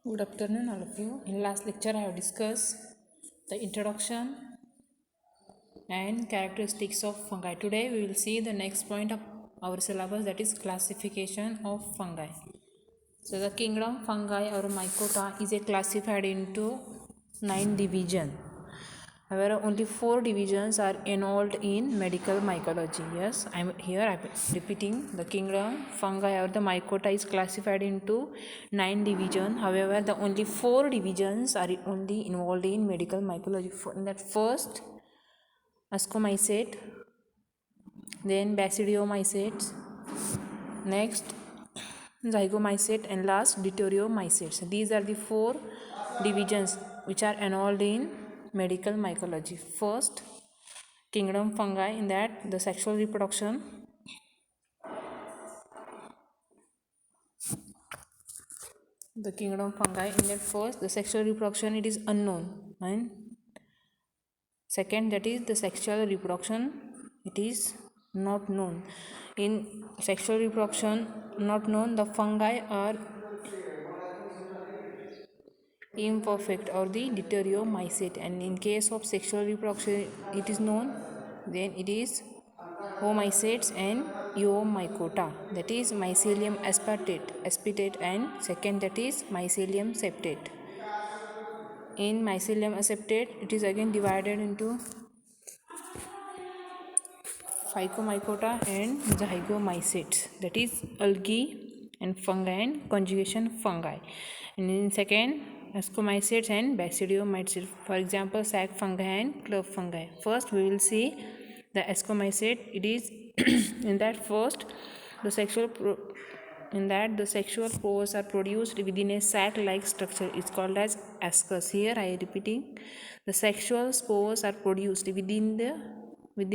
Good afternoon, all of you. In last lecture, I have discussed the introduction and characteristics of fungi. Today, we will see the next point of our syllabus, that is classification of fungi. So, the kingdom fungi or mycota is classified into 9 divisions. However, only 4 divisions are involved in medical mycology. Yes, I'm repeating. The kingdom fungi or the mycota is classified into 9 divisions. However, the only 4 divisions are only involved in medical mycology. In that first, ascomycete, then basidiomycetes, next zygomycete, and last deuteriomycetes. These are the 4 divisions which are involved in medical mycology. First, kingdom fungi, in that the sexual reproduction, the kingdom fungi, in that first the sexual reproduction, it is unknown, and second, that is the sexual reproduction, it is not known. In sexual reproduction not known, the fungi are imperfect or the deuteriomycete, and in case of sexual reproduction it is known, then it is Omycetes and Eomycota, that is Mycelium aspitate, and second, that is Mycelium septate. In Mycelium aspicate, it is again divided into Phycomycota and Zygomycetes, that is algae and fungi and conjugation fungi. And in second, Ascomycetes and Basidiomycetes, for example, sac fungi and club fungi. First, we will see the Ascomycete. It is in that first, the sexual the sexual pores are produced within a sac-like structure. It's called as ascus. Here I am repeating, the sexual spores are produced within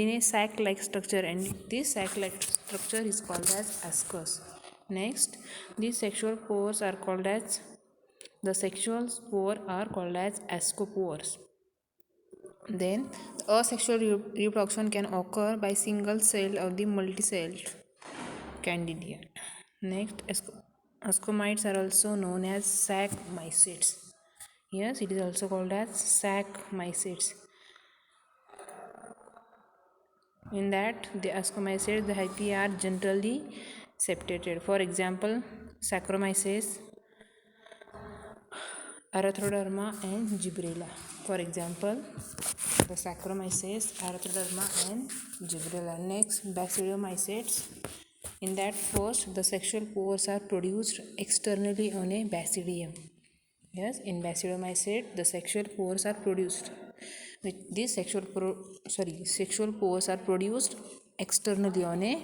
a sac-like structure, and this sac-like structure is called as ascus. Next, these sexual pores are called as ascospores. Then, the asexual reproduction can occur by single cell or the multi-celled Candidia. Next, ascomites are also known as sac mycetes. Yes, it is also called as sac mycetes. In that, the ascomycetes, the hyphae are generally septated. For example, Saccharomyces, Erythroderma, and Gibberella. For example, the Saccharomyces, Erythroderma, and Gibberella. Next, Basidiomycetes. In that first, the sexual pores are produced externally on a basidium. Yes, in Basidiomycete, the sexual pores are produced. These sexual pores are produced externally on a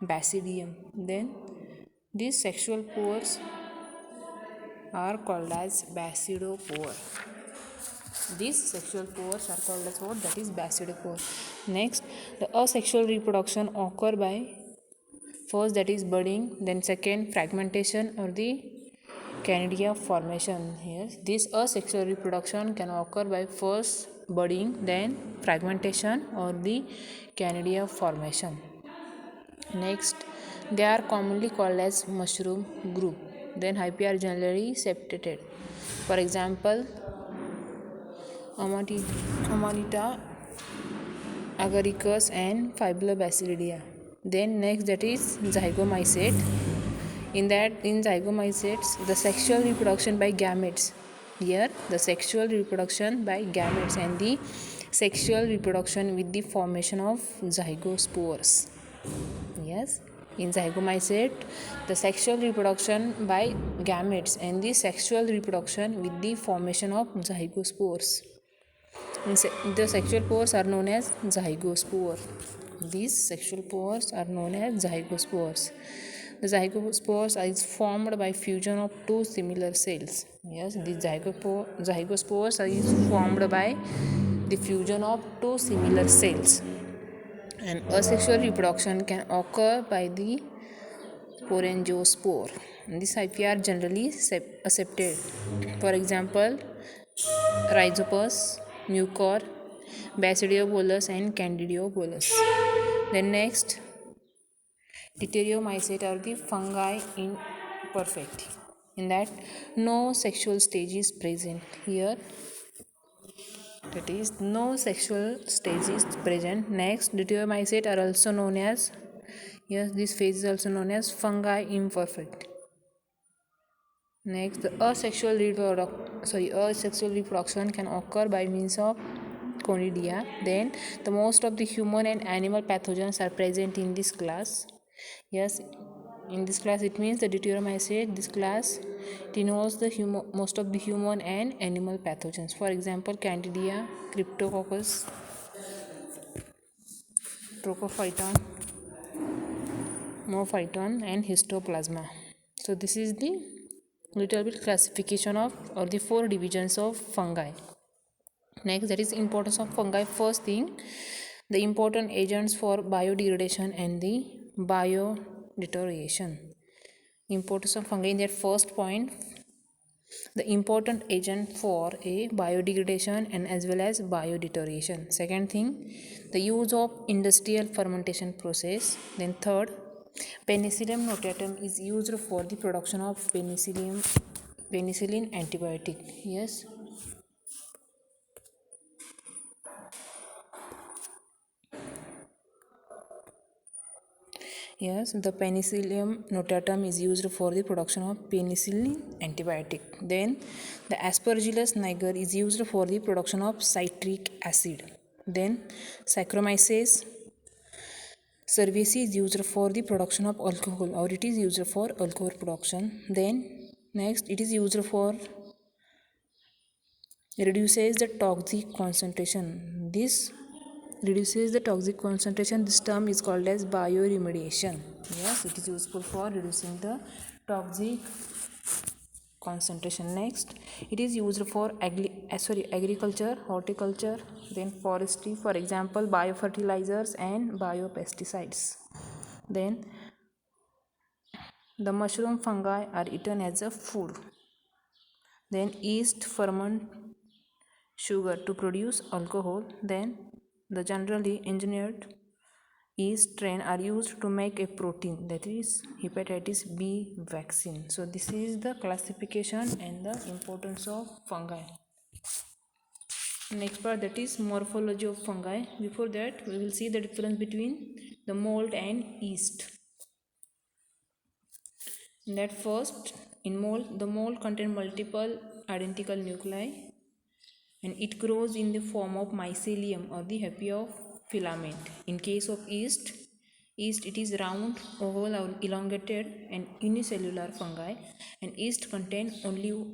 basidium. Then, these sexual pores are called as basidopore. These sexual pores are called as what? That is basidopore. Next, the asexual reproduction occur by first, that is budding, then second, fragmentation or the canidia formation. Yes, this asexual reproduction can occur by first budding, then fragmentation or the canidia formation. Next, they are commonly called as mushroom group. Then hyphae are generally septated. For example, Amanita agaricus and Fibrobacilidea. Then next, that is zygomycete. In zygomycetes, the sexual reproduction by gametes. Here, the sexual reproduction by gametes and the sexual reproduction with the formation of zygospores. Yes, in zygomycete, the sexual reproduction by gametes and the sexual reproduction with the formation of zygospores. The sexual pores are known as zygospore. These sexual pores are known as zygospores. The zygospores is formed by fusion of two similar cells. Yes, the zygospores is formed by the fusion of two similar cells. And asexual reproduction can occur by the sporangiosperm. These hyphae are generally accepted. For example, Rhizopus, Mucor, Basidiobulus, and Candidiobulus. Then next, Deuteriomycete are the fungi imperfect. in that no sexual stage is present here, that is no sexual stage is present. Next, deuteromycete are also known as, yes, this phase is also known as fungi imperfect. Next, the asexual reproduction can occur by means of conidia. Then the most of the human and animal pathogens are present in this class. Yes, in this class it means the deuteromycete, this class denotes the most of the human and animal pathogens. For example, Candida, Cryptococcus, Tropophyton, Mophyton, and Histoplasma. So this is the little bit classification of, or the 4 divisions of fungi. Next, that is importance of fungi. First thing, the important agents for biodegradation and the biodeterioration. Importance of fungi in that first point, the important agent for a biodegradation and as well as biodeterioration. Second thing, the use of industrial fermentation process. Then third, Penicillium notatum is used for the production of penicillin antibiotic. Yes. Yes, the Penicillium notatum is used for the production of penicillin antibiotic. Then the Aspergillus niger is used for the production of citric acid. Then Saccharomyces cerevisiae is used for the production of alcohol, or it is used for alcohol production. Then next, it is used for reduces the toxic concentration. This reduces the toxic concentration. This term is called as bioremediation. Yes, it is useful for reducing the toxic concentration. Next, it is used for agriculture, horticulture, then forestry, for example biofertilizers and biopesticides. Then the mushroom fungi are eaten as a food. Then yeast ferment sugar to produce alcohol. Then the generally engineered yeast strain are used to make a protein, that is hepatitis B vaccine. So this is the classification and the importance of fungi. Next part, that is morphology of fungi. Before that, we will see the difference between the mold and yeast. In that first, in mold, the mold contains multiple identical nuclei and it grows in the form of mycelium or the happy of filament. In case of yeast it is round, oval or elongated and unicellular fungi, and yeast contain only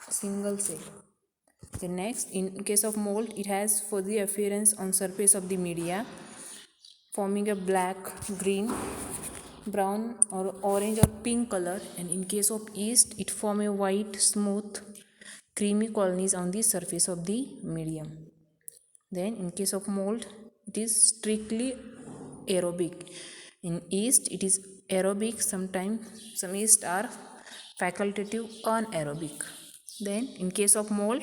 single cell. The next, in case of mold, it has fuzzy appearance on surface of the media, forming a black, green, brown or orange or pink color, and in case of yeast it form a white, smooth, creamy colonies on the surface of the medium. Then in case of mold, it is strictly aerobic. In yeast it is aerobic, sometimes some yeast are facultative anaerobic. Then in case of mold,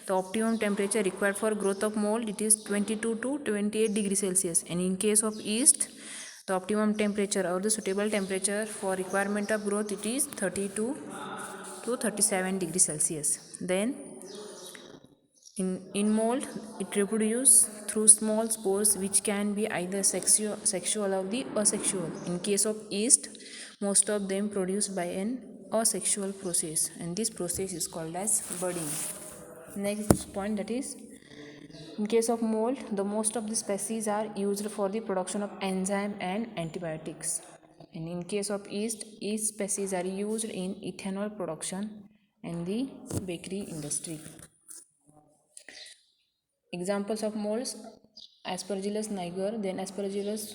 the optimum temperature required for growth of mold, it is 22 to 28 degrees Celsius, and in case of yeast, the optimum temperature or the suitable temperature for requirement of growth, it is 32 to 37 degrees Celsius. Then in mold, it reproduces through small spores which can be either sexual or the asexual. In case of yeast, most of them produced by an asexual process, and this process is called as budding. Next point, that is, in case of mold, the most of the species are used for the production of enzyme and antibiotics. And in case of yeast species are used in ethanol production and the bakery industry. Examples of molds: Aspergillus niger, then Aspergillus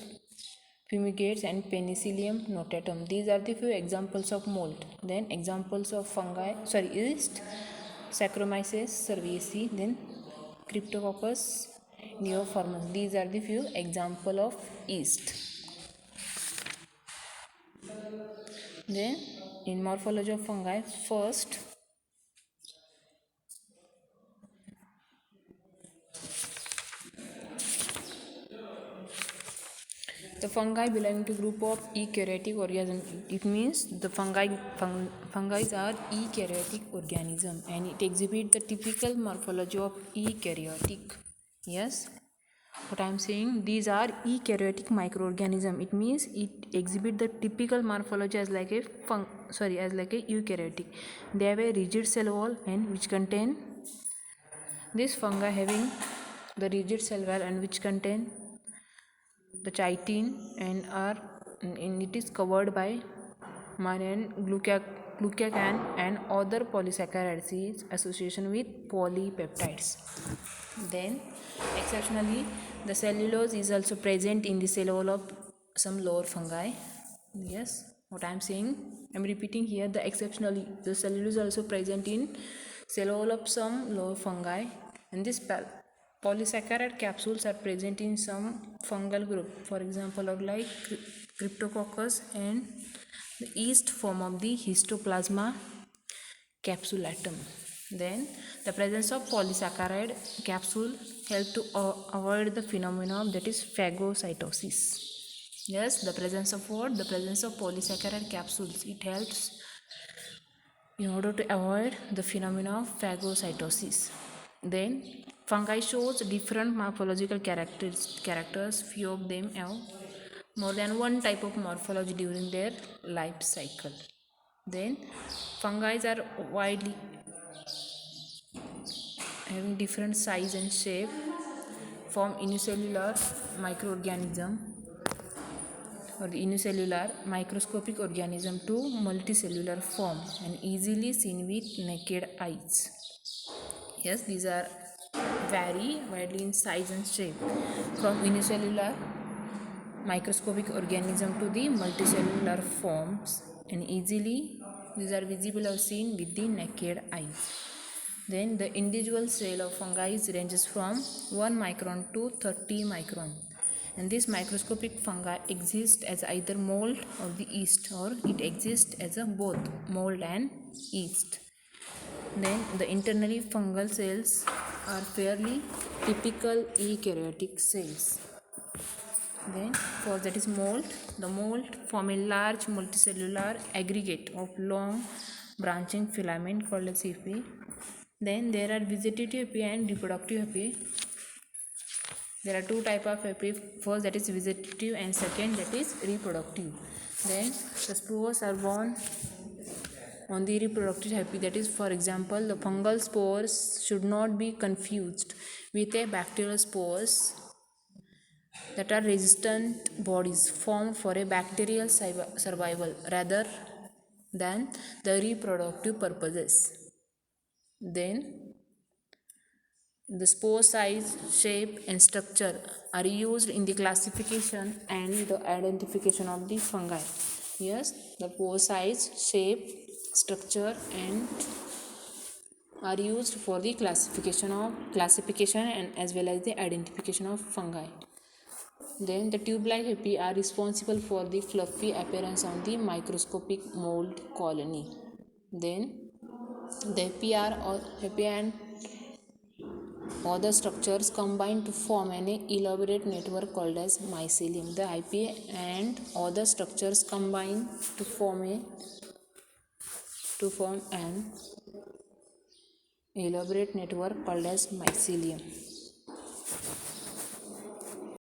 fumigates and Penicillium notatum. These are the few examples of mold. Then examples of yeast: Saccharomyces cerevisiae, then Cryptococcus neoformans. These are the few examples of yeast. Then in morphology of fungi, first, The fungi belong to group of eukaryotic organisms. It means the fungi are eukaryotic organism and it exhibit the typical morphology of eukaryotic. Yes, what I am saying, these are eukaryotic microorganism. It means it exhibit the typical morphology as like a eukaryotic. They have a rigid cell wall and which contain this fungi having the rigid cell wall and which contain the chitin and it is covered by myelin, glucagon and other polysaccharides association with polypeptides. Then exceptionally the cellulose is also present in the cell wall of some lower fungi. Yes, what I am saying, I am repeating here, the exceptionally the cellulose is also present in cell wall of some lower fungi, and this polysaccharide capsules are present in some fungal group, for example of like Cryptococcus and the yeast form of the Histoplasma capsulatum. Then the presence of polysaccharide capsule help to avoid the phenomenon that is phagocytosis. Yes, the presence of what? The presence of polysaccharide capsules. It helps in order to avoid the phenomenon of phagocytosis. Then fungi shows different morphological characters. Few of them have more than one type of morphology during their life cycle. Then fungi are widely having different size and shape from unicellular microorganism or the unicellular microscopic organism to multicellular form and easily seen with naked eyes. Yes, these are vary widely in size and shape from unicellular microscopic organism to the multicellular forms and easily these are visible or seen with the naked eyes. Then the individual cell of fungi ranges from 1 micron to 30 micron. And this microscopic fungi exists as either mold or the yeast, or it exists as a both mold and yeast. Then the internally fungal cells are fairly typical eukaryotic cells. Then for that is mold, the mold form a large multicellular aggregate of long branching filament called as hyphae. Then there are vegetative hyphae and reproductive hyphae. There are two types of hyphae. First that is vegetative and second that is reproductive. Then the spores are born on the reproductive hyphae. That is, for example, the fungal spores should not be confused with a bacterial spores that are resistant bodies formed for a bacterial survival rather than the reproductive purposes. Then the spore size, shape and structure are used in the classification and the identification of the fungi. Yes, the spore size, shape, structure and are used for the classification and as well as the identification of fungi. Then the tube-like hyphae are responsible for the fluffy appearance on the microscopic mold colony. Then the hyphae and other structures combine to form an elaborate network called as mycelium. The hyphae and other structures combine to form an elaborate network called as mycelium.